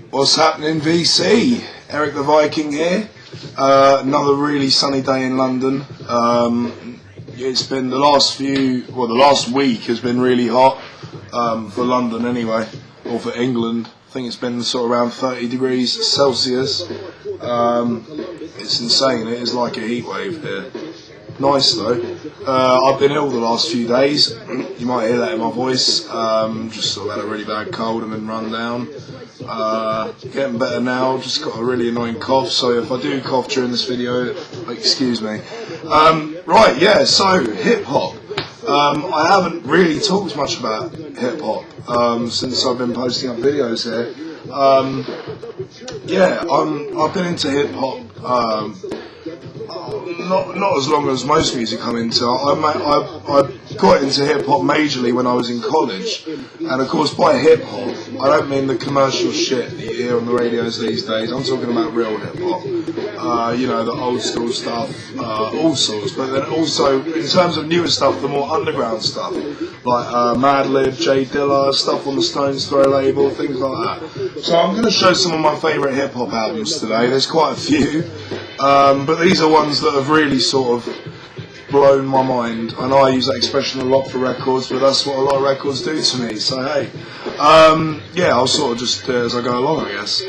What's happening, VC? Erik the Viking here. Another really sunny day in London. It's been the last week has been really hot for London anyway, or for England. I think it's been sort of around 30 degrees Celsius. It's insane. It is like a heat wave here. Nice though. I've been ill the last few days. You might hear that in my voice. Just sort of had a really bad cold and been run down. Getting better now. Just got a really annoying cough. So if I do cough during this video, excuse me. Right, yeah. So hip hop. I haven't really talked much about hip hop since I've been posting up videos here. I've been into hip hop. Not as long as most music I'm into. I got into hip hop majorly when I was in college, and of course by hip hop I don't mean the commercial shit that you hear on the radios these days. I'm talking about real hip hop. The old school stuff, all sorts. But then also in terms of newer stuff, the more underground stuff, like Madlib, Dilla, stuff on the Stones Throw label, things like that. So I'm going to show some of my favourite hip hop albums today. There's quite a few. But these are ones that have really sort of blown my mind. I know I use that expression a lot for records, but that's what a lot of records do to me. So hey, I'll sort of just as I go along, I guess.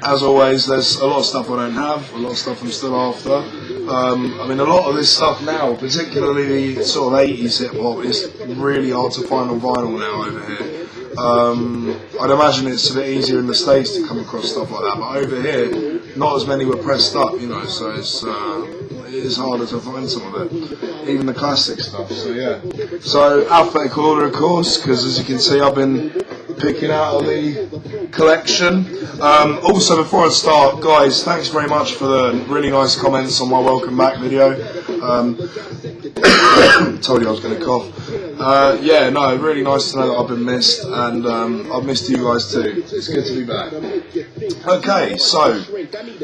As always, there's a lot of stuff I don't have, a lot of stuff I'm still after. A lot of this stuff now, particularly the sort of 80s hip hop, is really hard to find on vinyl now over here. I'd imagine it's a bit easier in the States to come across stuff like that, but over here, not as many were pressed up, so it is harder to find some of it, even the classic stuff. So yeah, so alphabetical order, of course, because as you can see, I've been picking out of the collection. Also, before I start, guys, thanks very much for the really nice comments on my welcome back video. Told you I was going to cough. Really nice to know that I've been missed, and I've missed you guys too. It's good to be back. Okay, so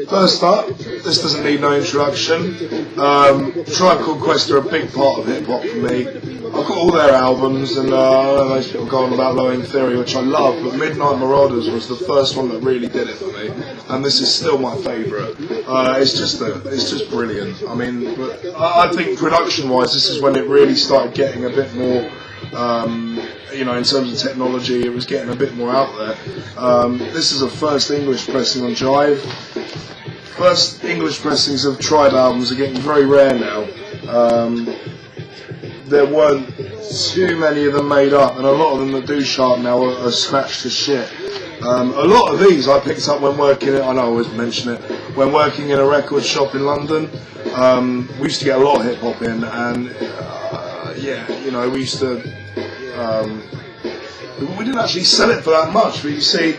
first up, this doesn't need no introduction. Tribe Called Quest are a big part of hip hop for me. I've got all their albums, and I know most people go on about Low End Theory, which I love, but Midnight Marauders was the first one that really did it for me, and this is still my favourite. It's just brilliant. I think production-wise, this is when it really started getting a bit more, in terms of technology, it was getting a bit more out there. This is a first English pressing on Jive. First English pressings of Tribe albums are getting very rare now. There weren't too many of them made up, and a lot of them that do show up now are scratched to shit. A lot of these I picked up when working I always mention it, when working in a record shop in London. We used to get a lot of hip hop in, and we used to, we didn't actually sell it for that much, but you see,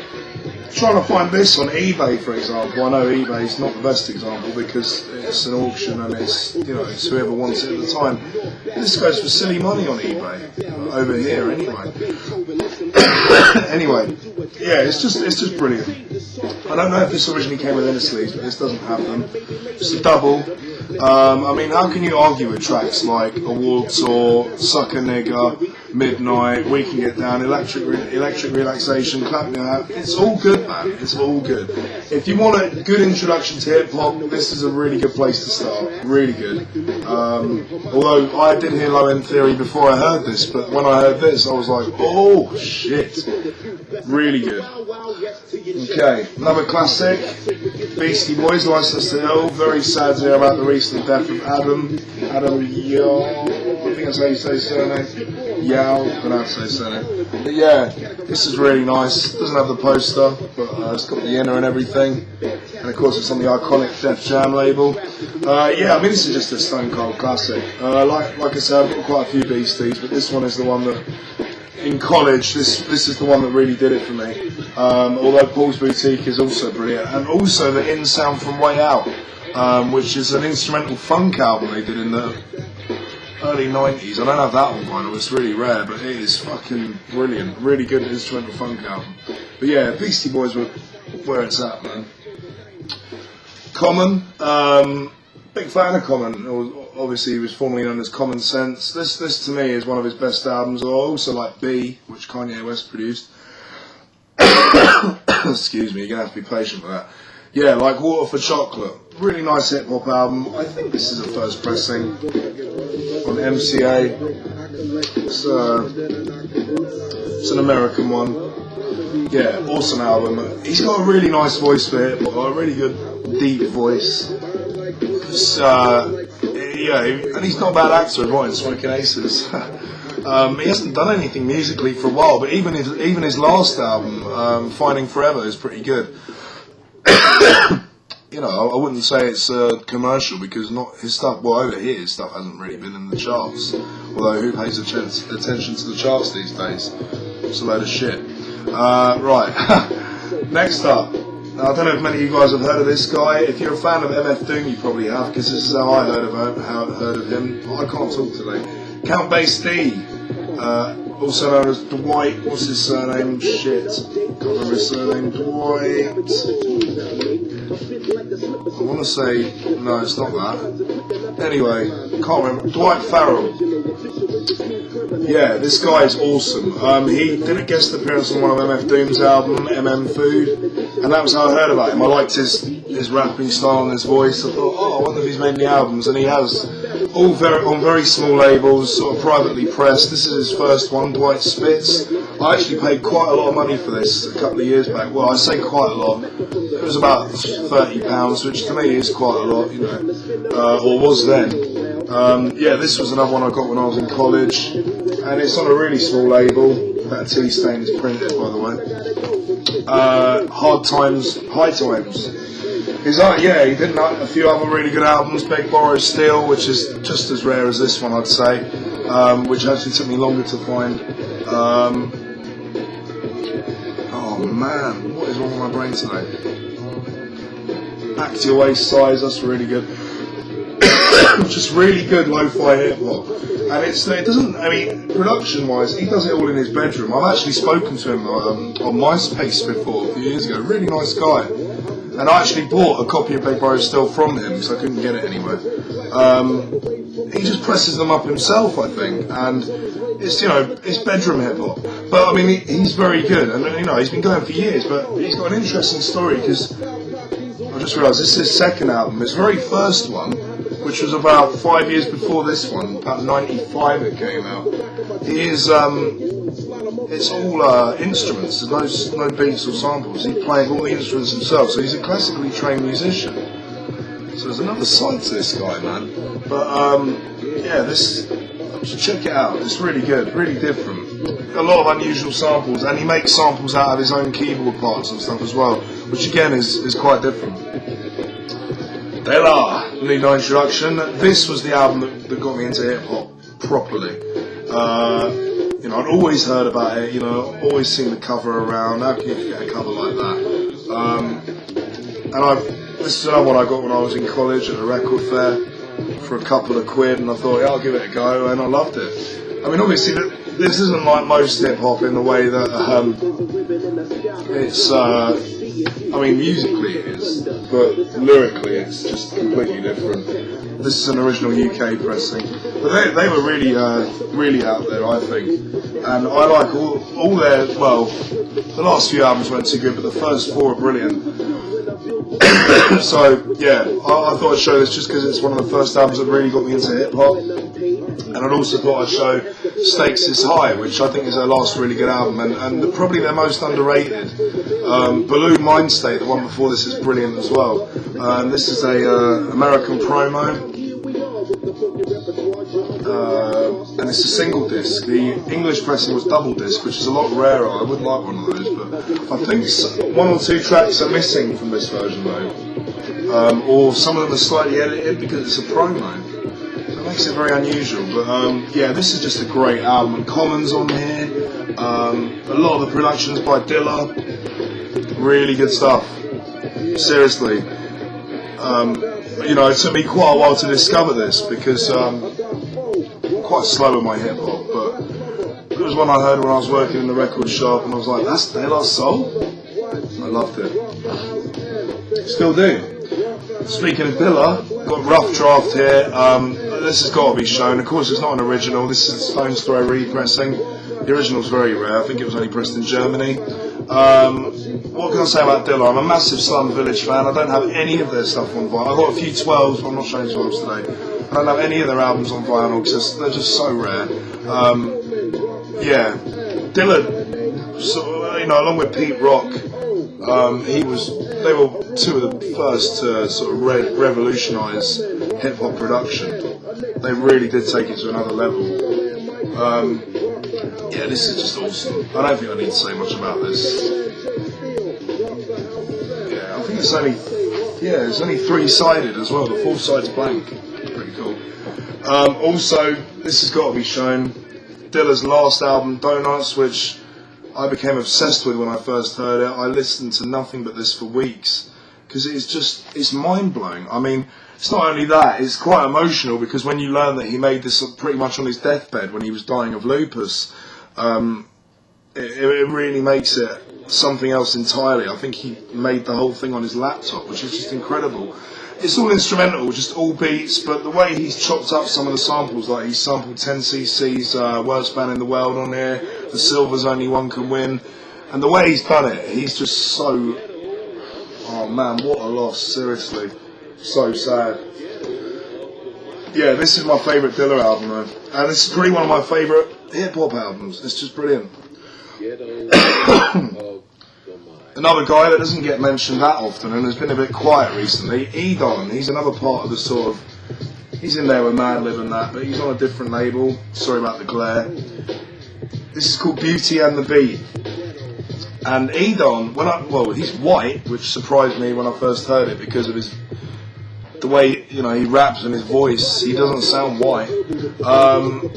trying to find this on eBay, for example. I know eBay's not the best example because it's an auction and it's it's whoever wants it at the time. This goes for silly money on eBay over here anyway. It's just brilliant. I don't know if this originally came with inner sleeves, but this doesn't have them. It's a double. How can you argue with tracks like Award Tour, Sucker Nigger, Midnight, We Can Get Down, Electric Relaxation, Clap Your Hat? It's all good, man. It's all good. If you want a good introduction to hip hop, this is a really good place to start. Really good. Although I did hear Low End Theory before I heard this, but when I heard this, I was like, oh shit, really good. Okay, another classic, Beastie Boys, License to Ill. Very sad to hear about the recent death of Adam Yao, I think that's how you say his surname. Yao, I don't know how to say his surname. But yeah, this is really nice. Doesn't have the poster, but it's got the inner and everything. And of course it's on the iconic Def Jam label. This is just a stone cold classic. Like I said, I've got quite a few Beasties, but this one is the one that, in college, this is the one that really did it for me. Although Paul's Boutique is also brilliant. And also the In Sound from Way Out, which is an instrumental funk album they did in the early 90s. I don't have that on vinyl, it's really rare, but it is fucking brilliant. Really good instrumental funk album. But yeah, Beastie Boys were where it's at, man. Common, big fan of Common. Obviously, he was formerly known as Common Sense. This to me is one of his best albums. I also like B, which Kanye West produced. Excuse me, you're gonna have to be patient with that. Yeah, like Water for Chocolate. Really nice hip hop album. I think this is a first pressing on MCA. It's an American one. Yeah, awesome album. He's got a really nice voice for it, a really good deep voice. Yeah, and he's not a bad actor as well in Smoking Aces. He hasn't done anything musically for a while, but even his last album, Finding Forever, is pretty good. You know, I wouldn't say it's commercial because not his stuff. Well, over here, his stuff hasn't really been in the charts. Although who pays attention to the charts these days? It's a load of shit. Right. Next up. Now, I don't know if many of you guys have heard of this guy. If you're a fan of MF Doom, you probably have, because this is how I heard of him. I can't talk today. Count Bass D, also known as Dwight. What's his surname? Shit. Can't remember his surname. Dwight. I want to say no, it's not that. Anyway, can't remember. Dwight Farrell. Yeah, this guy is awesome. He did a guest appearance on one of MF Doom's album, MM Food, and that was how I heard about him. I liked his rapping style and his voice. I thought, I wonder if he's made any albums, and he has. All on very small labels, sort of privately pressed. This is his first one, Dwight Spitz. I actually paid quite a lot of money for this a couple of years back. Well, I say quite a lot. It was about £30, which to me is quite a lot, you know, or was then. Yeah, this was another one I got when I was in college, and it's on a really small label. That tea stain is printed, by the way. Hard Times, High Times. He did a few other really good albums. Beg, Borrow, Steal, which is just as rare as this one, I'd say, which actually took me longer to find. Oh man, what is wrong with my brain today? Back to Your Waist Size, that's really good. Just really good lo-fi hip hop. And it doesn't, I mean, production wise, he does it all in his bedroom. I've actually spoken to him on MySpace before a few years ago. Really nice guy. And I actually bought a copy of Big Bro Still from him because I couldn't get it anywhere. He just presses them up himself, I think, and it's, you know, it's bedroom hip hop. But I mean, he's very good, and you know, he's been going for years. But he's got an interesting story because I just realised this is his second album. His very first one, which was about 5 years before this one, about '95 it came out. He is. It's all instruments, there's no beats or samples. He's playing all the instruments himself, so he's a classically trained musician. So there's another side to this guy, man. But yeah, check it out. It's really good, really different. A lot of unusual samples, and he makes samples out of his own keyboard parts and stuff as well, which again is quite different. Dilla, need no introduction. This was the album that got me into hip hop properly. You know, I'd always heard about it, you know, always seen the cover around. How can you get a cover like that? This is another one I got when I was in college at a record fair for a couple of quid, and I thought, yeah, I'll give it a go, and I loved it. I mean, obviously, this isn't like most hip hop in the way that it's, I mean, musically it is, but lyrically it's just completely different. This is an original UK pressing, but they were really out there, I think, and I like all their, well, the last few albums weren't too good, but the first four are brilliant. So yeah, I thought I'd show this just because it's one of the first albums that really got me into hip hop, and I'd also thought I'd show Stakes Is High, which I think is their last really good album, and probably their most underrated. Balloon Mind State, the one before this, is brilliant as well. This is a American promo, and it's a single disc. The English pressing was double disc, which is a lot rarer. I would like one of those, but I think one or two tracks are missing from this version though, or some of them are slightly edited because it's a promo. So it makes it very unusual. But yeah, this is just a great album. And Common's on here. A lot of the productions by Dilla. Really good stuff. Seriously. You know, it took me quite a while to discover this because I'm quite slow in my hip hop, but it was one I heard when I was working in the record shop, and I was like, that's Dilla's soul? I loved it. Still do. Speaking of Dilla, got Rough Draft here. This has got to be shown. Of course, it's not an original. This is a Stone's Throw repressing. The original's very rare. I think it was only pressed in Germany. What can I say about Dilla? I'm a massive Slum Village fan. I don't have any of their stuff on vinyl. I've got a few 12s, but I'm not showing 12s today. I don't have any of their albums on vinyl because they're just so rare. Yeah, Dilla, along with Pete Rock, they were two of the first to sort of revolutionise hip hop production. They really did take it to another level. Yeah, this is just awesome. I don't think I need to say much about this. Yeah, I think it's only 3-sided as well. The 4th side's blank. Pretty cool. Also, this has got to be shown. Dilla's last album, Donuts, which I became obsessed with when I first heard it. I listened to nothing but this for weeks because it's mind-blowing. I mean, it's not only that, it's quite emotional because when you learn that he made this pretty much on his deathbed when he was dying of lupus, it really makes it something else entirely. I think he made the whole thing on his laptop, which is just incredible. It's all instrumental, just all beats, but the way he's chopped up some of the samples, like he sampled 10cc's Worst Band in the World on here, The Silver's Only One Can Win, and the way he's done it, he's just so... Oh man, what a loss, seriously. So sad. Yeah, this is my favourite Dilla album, though. And this is probably one of my favourite hip-hop albums. It's just brilliant. Another guy that doesn't get mentioned that often and has been a bit quiet recently, Edan. He's another part of the sort of... He's in there with Madlib and that, but he's on a different label. Sorry about the glare. This is called Beauty and the Beat. And Edan, he's white, which surprised me when I first heard it because of the way he raps and his voice. He doesn't sound white.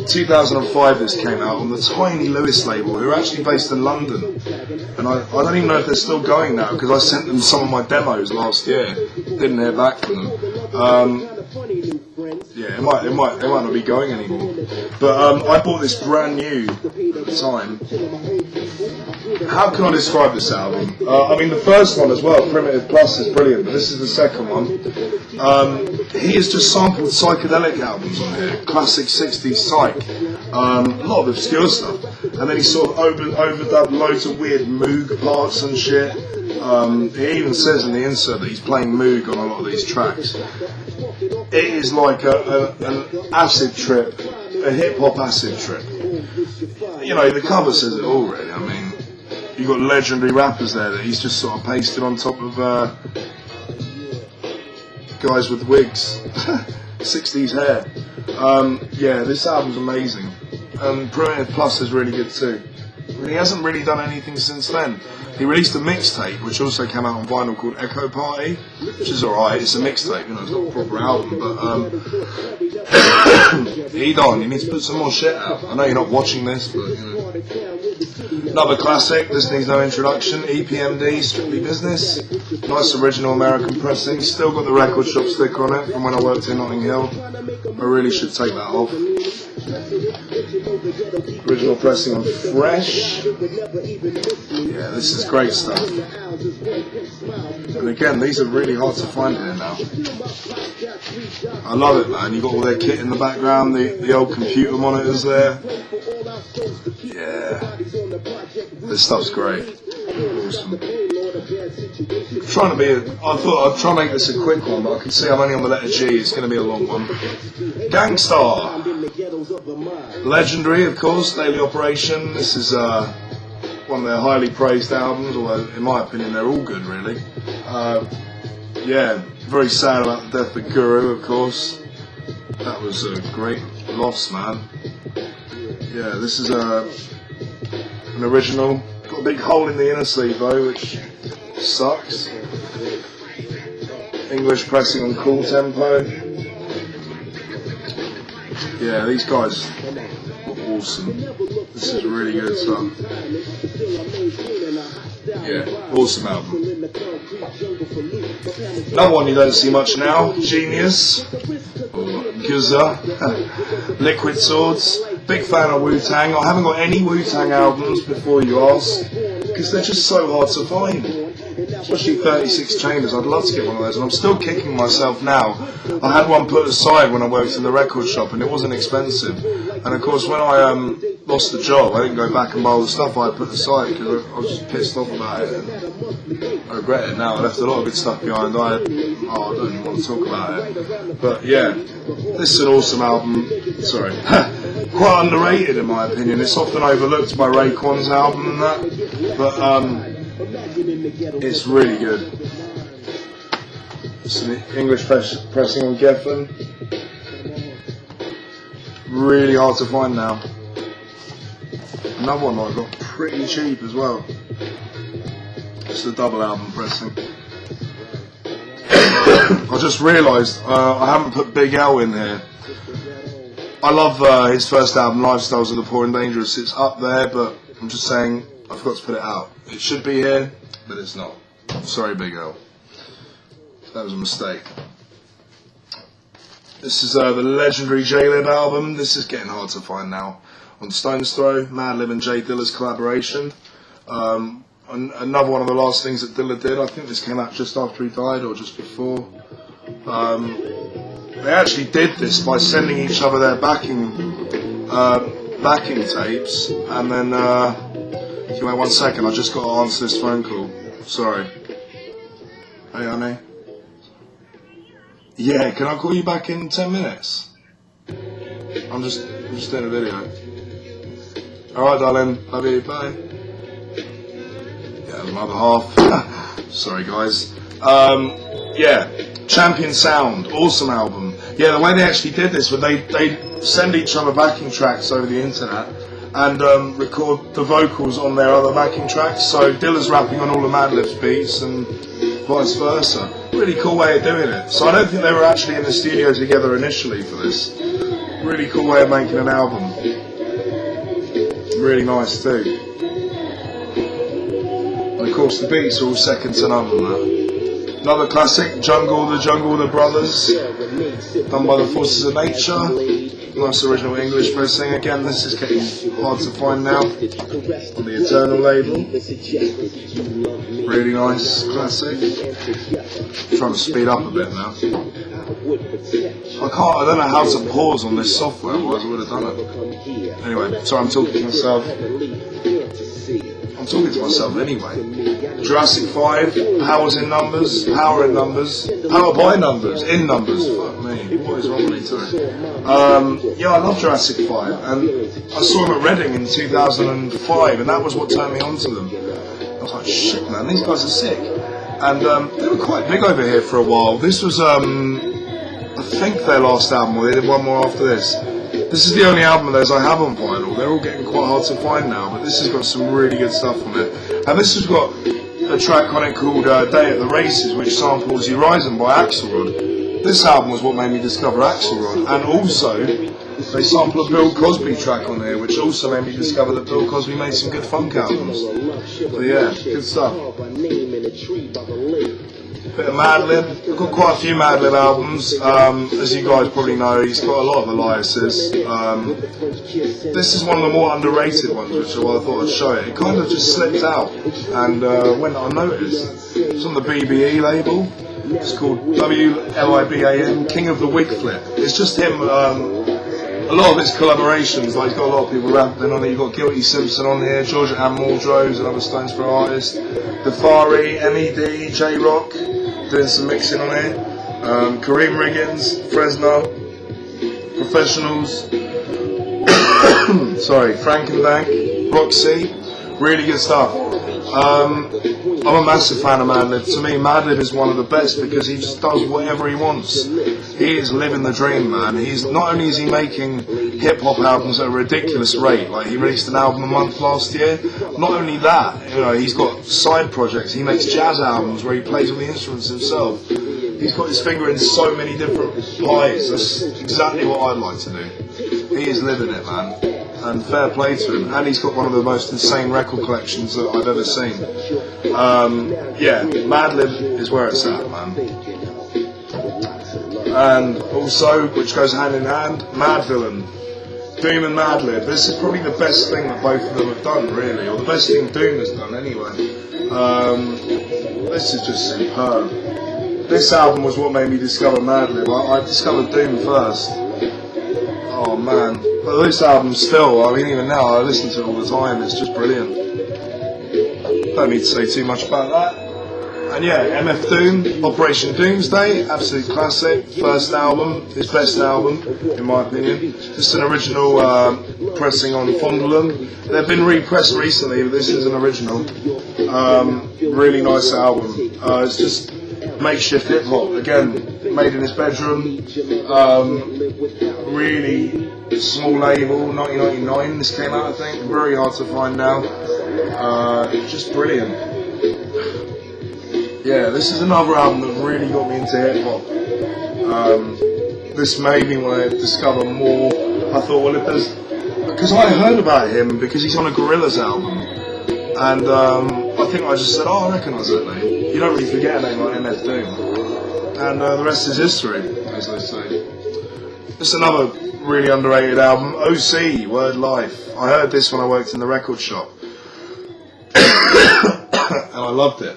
2005 this came out on the Tiny Lewis label, who are actually based in London, and I don't even know if they're still going now because I sent them some of my demos last year. Didn't hear back from them. Yeah, it might not be going anymore. But I bought this brand new at the time. How can I describe this album? I mean, the first one as well, Primitive Plus, is brilliant, but this is the second one. He has just sampled psychedelic albums on here, classic 60s psych, a lot of obscure stuff, and then he sort of overdubbed loads of weird Moog parts and shit. He even says in the insert that he's playing Moog on a lot of these tracks. It is like an acid trip, a hip-hop acid trip. The cover says it all, really. I mean, you've got legendary rappers there that he's just sort of pasted on top of guys with wigs, 60s hair. Yeah, this album's amazing. Primitive Plus is really good too. He hasn't really done anything since then. He released a mixtape, which also came out on vinyl, called Echo Party, which is alright. It's a mixtape, it's not a proper album, but Edan, you need to put some more shit out. I know you're not watching this, but Another classic, this needs no introduction, EPMD, Strictly Business. Nice original American pressing, still got the record shop sticker on it from when I worked in Notting Hill. I really should take that off. Original pressing on Fresh. Yeah, this is great stuff. And again, these are really hard to find here now. I love it, man. You've got all their kit in the background, the old computer monitors there. Yeah. This stuff's great. Awesome. I thought I'd try and make this a quick one, but I can see I'm only on the letter G. It's going to be a long one. Gangstar. Legendary, of course, Daily Operation. This is one of their highly praised albums, although in my opinion they're all good, really. Yeah, very sad about the death of Guru, of course. That was a great loss, man. Yeah, this is an original. Got a big hole in the inner sleeve though, which sucks. English pressing on Cool Tempo. Yeah, these guys are awesome. This is really good stuff. Yeah, awesome album. Another one you don't see much now, Genius, Guzza, Liquid Swords. Big fan of Wu-Tang. I haven't got any Wu-Tang albums before you ask, because they're just so hard to find. Especially 36 Chambers, I'd love to get one of those, and I'm still kicking myself now. I had one put aside when I worked in the record shop, and it wasn't expensive. And of course, when I lost the job. I didn't go back and buy all the stuff I put aside because I was just pissed off about it, and I regret it now. I left a lot of good stuff behind. I don't even want to talk about it. But yeah, this is an awesome album. Sorry. Quite underrated in my opinion. It's often overlooked by Raekwon's album and that, but it's really good. It's an English pressing on Geffen. Really hard to find now. Another one that I got pretty cheap as well. It's the double album pressing. I just realised I haven't put Big L in here. I love his first album, Lifestyles of the Poor and Dangerous. It's up there, but I'm just saying I forgot to put it out. It should be here, but it's not. Sorry, Big L. That was a mistake. This is the legendary J-Lib album. This is getting hard to find now. On Stone's Throw, Madlib and J Dilla's collaboration. Another one of the last things that Dilla did. I think this came out just after he died or just before. They actually did this by sending each other their backing tapes, and then if you wait 1 second, I just got to answer this phone call. Sorry. Hey, honey. Yeah, can I call you back in 10 minutes? I'm just doing a video. Alright, darling. Love you. Bye. Yeah, my other half. Sorry, guys. Yeah. Champion Sound. Awesome album. Yeah, the way they actually did this, was they send each other backing tracks over the internet and record the vocals on their other backing tracks. So Dilla's rapping on all the Madlib's beats and vice versa. Really cool way of doing it. So I don't think they were actually in the studio together initially for this. Really cool way of making an album. Really nice too. And of course the beats are all second to none on that. Another classic, Jungle the Brothers, done by the Forces of Nature. Nice original English pressing. Again, this is getting hard to find now on the Eternal label. Really nice, classic. I'm trying to speed up a bit now. I don't know how to pause on this software, otherwise I would have done it. Anyway, sorry, I'm talking to myself. I'm talking to myself anyway. Jurassic 5, Power's in numbers, Power in numbers, Power by numbers, in numbers. Fuck me, what is wrong with me too? Yeah, I love Jurassic 5, and I saw them at Reading in 2005, and that was what turned me on to them. I was like, shit man, these guys are sick. And they were quite big over here for a while. This was, I think their last album, or they did one more after this. This is the only album of theirs I have on vinyl. They're all getting quite hard to find now, but this has got some really good stuff on it. And this has got a track on it called Day at the Races, which samples Horizon by Axelrod. This album was what made me discover Axelrod. And also, they sample a Bill Cosby track on here, which also made me discover that Bill Cosby made some good funk albums. So yeah, good stuff. Bit of Madlib. I've got quite a few Madlib albums. As you guys probably know, he's got a lot of aliases. This is one of the more underrated ones, which is why I thought I'd show it. It kind of just slipped out and went unnoticed. It's on the BBE label. It's called WLIBAN, King of the Wig Flip. It's just him. A lot of his collaborations, like he's got a lot of people rapping on it. You've got Guilty Simpson on here, Georgia Ann Muldrow's another Stones Throw artist, Defari, MED, J-Rock, doing some mixing on here, Kareem Riggins, Fresno, Professionals, sorry, Frankenbank, Roxy, really good stuff. I'm a massive fan of Madlib. To me, Madlib is one of the best because he just does whatever he wants. He is living the dream, man. He's not only is he making hip-hop albums at a ridiculous rate, like he released an album a month last year. Not only that, you know, he's got side projects. He makes jazz albums where he plays all the instruments himself. He's got his finger in so many different pies. That's exactly what I'd like to do. He is living it, man. And fair play to him. And he's got one of the most insane record collections that I've ever seen. Yeah, Madlib is where it's at, man. And also, which goes hand in hand, Madvillain. Doom and Madlib. This is probably the best thing that both of them have done, really. Or the best thing Doom has done, anyway. This is just superb. This album was what made me discover Madlib. I discovered Doom first. Oh man, But this album still, I mean, even now, I listen to it all the time. It's just brilliant. Don't need to say too much about that. And yeah, MF Doom, Operation Doomsday, absolute classic. First album, his best album, in my opinion. Just an original pressing on Fondlem. They've been repressed recently, but this is an original. Really nice album. It's just makeshift hip hop. Again, made in his bedroom. Really small label, 1999 this came out, I think. Very hard to find now. Just brilliant. Yeah, this is another album that really got me into hip hop. This made me want to discover more. I thought, well, if there's, because I heard about him because he's on a Gorillaz album, and I think I just said, oh, I recognise that name. You don't really forget a name like MF Doom, and the rest is history, as they say. Just another really underrated album, OC, Word Life. I heard this when I worked in the record shop, and I loved it.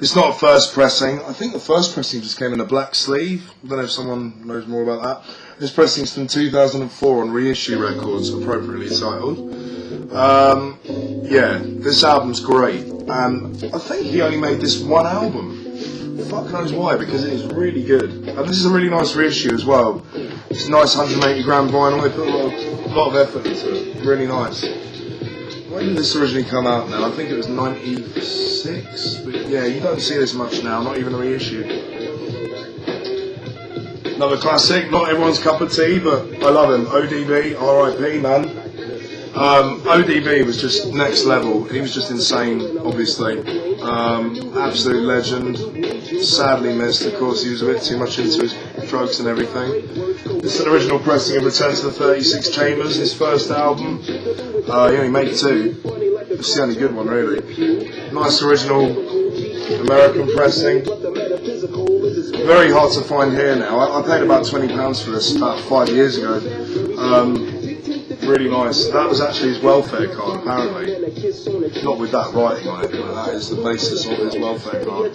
It's not a first pressing. I think the first pressing just came in a black sleeve. I don't know if someone knows more about that. This pressing's from 2004 on Reissue Records, appropriately titled. Yeah, this album's great. And I think he only made this one album. Fuck knows why, because it is really good. And this is a really nice reissue as well. It's a nice 180 gram vinyl. They put a lot of effort into it. Really nice. When did this originally come out now? I think it was 96. But yeah, you don't see this much now, not even a reissue. Another classic, not everyone's cup of tea, but I love him. ODB, RIP, man. ODB was just next level. He was just insane, obviously. Absolute legend. Sadly missed, of course. He was a bit too much into his drugs and everything. This is an original pressing of Return to the 36 Chambers, his first album. He only made 2. It's the only good one, really. Nice original American pressing. Very hard to find here now. I paid about £20 for this about 5 years ago. Really nice. That was actually his welfare card, apparently. Not with that writing on it, but that is the basis of his welfare card.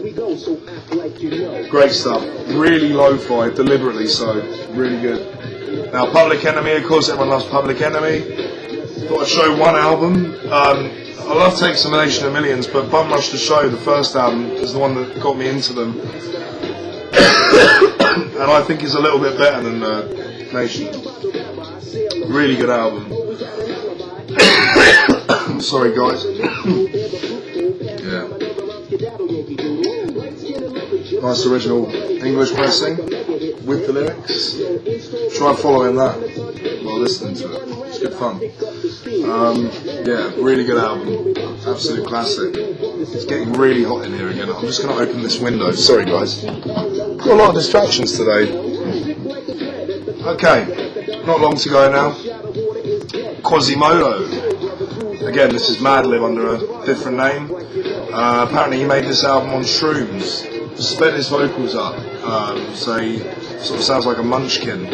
Great stuff. Really lo-fi, deliberately so. Really good. Now, Public Enemy, of course, everyone loves Public Enemy. Thought I'd show one album. I love Takes a Nation of Millions, but Bum Rush the Show, the first album, is the one that got me into them. And I think is a little bit better than Nation. Really good album. Sorry, guys. Yeah. Nice original English pressing with the lyrics. Try following that while listening to it. It's good fun. Yeah, really good album. Absolute classic. It's getting really hot in here again. I'm just going to open this window. Sorry, guys. Got a lot of distractions today. Okay, not long to go now. Quasimodo. Again, this is Madlib under a different name. Apparently he made this album on shrooms. Sped his vocals up, so he sort of sounds like a munchkin.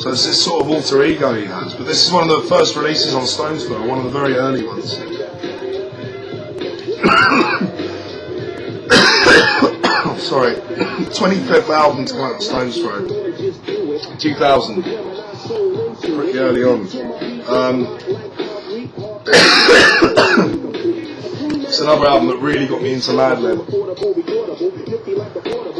So it's this sort of alter ego he has. But this is one of the first releases on Stones Throw, one of the very early ones. Sorry. 25th album to come out of Stones Throw. 2000. Pretty early on. It's another album that really got me into Madlib.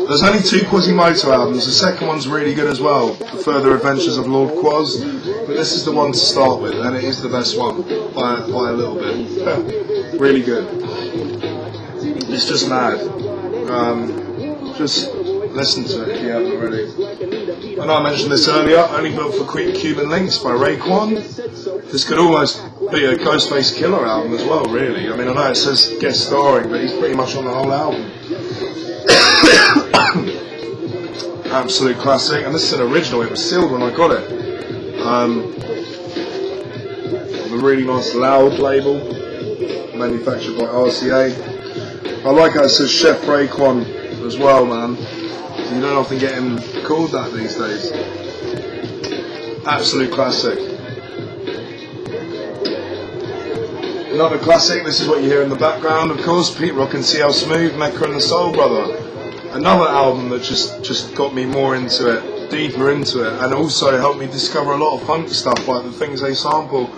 There's only 2 Quasimodo albums. The second one's really good as well, The Further Adventures of Lord Quas. But this is the one to start with, and it is the best one by a little bit. Really good. It's just mad. Just listen to it if you haven't already. I know I mentioned this earlier, Only Built for Cuban Links by Raekwon. This could almost be a Ghostface Killer album as well, really. I mean, I know it says guest starring, but he's pretty much on the whole album. Absolute classic, and this is an original. It was sealed when I got it. A really nice Loud label, manufactured by RCA. I like how it says Chef Raekwon as well, man. You don't often get him called that these days. Absolute classic. Another classic, this is what you hear in the background, of course, Pete Rock and CL Smooth, Mecca and the Soul Brother. Another album that just got me more into it. deeper into it, and also helped me discover a lot of funk stuff, like the things they sample.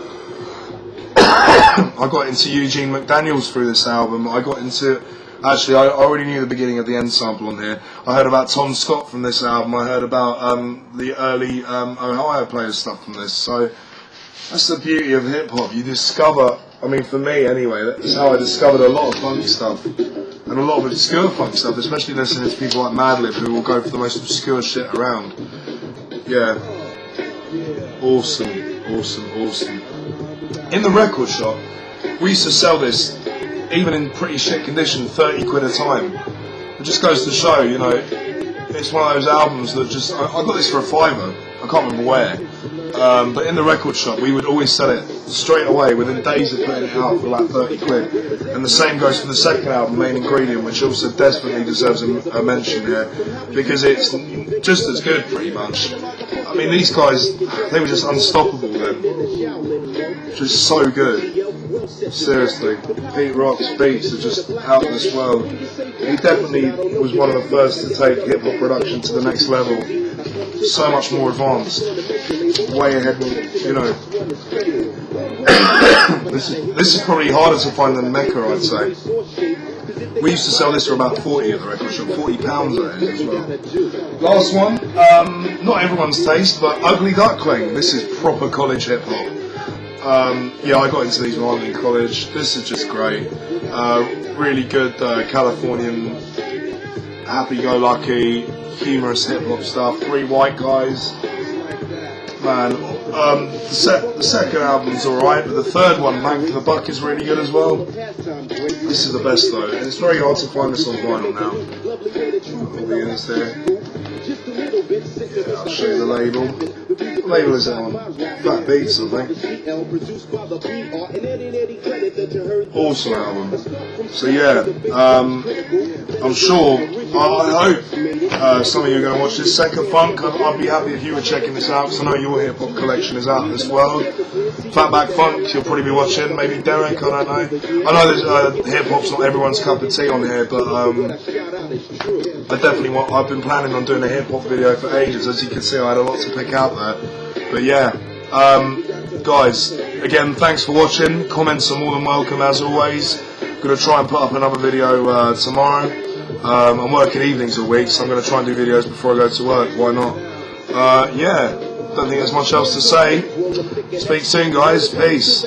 I got into Eugene McDaniels through this album. I got into, actually, I already knew the beginning of the end sample on here. I heard about Tom Scott from this album. I heard about the early Ohio Players stuff from this. So that's the beauty of hip hop. You discover, I mean, for me anyway, that's how I discovered a lot of funk stuff. And a lot of obscure funk stuff, especially listening to people like Madlib, who will go for the most obscure shit around. Yeah. Awesome, awesome, awesome. In the record shop, we used to sell this, even in pretty shit condition, 30 quid a time. It just goes to show, you know, it's one of those albums that just, I got this for a £5, I can't remember where. But in the record shop, we would always sell it straight away within days of putting it out for like 30 quid. And the same goes for the second album, Main Ingredient, which also desperately deserves a mention here, because it's just as good, pretty much. I mean, these guys, they were just unstoppable then. Just so good. Seriously. Pete Rock's beats are just out of this world. He definitely was one of the first to take hip-hop production to the next level. So much more advanced. Way ahead, you know. This is probably harder to find than Mecca, I'd say. We used to sell this for about 40 at the record shop, £40 that is as well. Last one, not everyone's taste, but Ugly Duckling. This is proper college hip hop. Yeah, I got into these while in college. This is just great. Really good Californian, happy-go-lucky, humorous hip hop stuff. 3 white guys. Man, the second album's alright, but the third one, Bang for the Buck, is really good as well. This is the best though, and it's very hard to find this on vinyl now. All the units there. Yeah, I'll show you the label. What label is it on? Flat Beats, I think. Awesome album. So yeah, I'm sure, I hope some of you are going to watch this. Second Funk, I'd be happy if you were checking this out, because I know your hip hop collection is out of this world. Fatback Funk, you'll probably be watching. Maybe Derek, I don't know. I know there's hip hop's not everyone's cup of tea on here, but I definitely want. I've been planning on doing a hip hop video for ages. As you can see, I had a lot to pick out there. But yeah, guys, again, thanks for watching. Comments are more than welcome as always. I'm going to try and put up another video tomorrow. I'm working evenings all week, so I'm going to try and do videos before I go to work. Why not? Yeah, don't think there's much else to say. Speak soon, guys. Peace.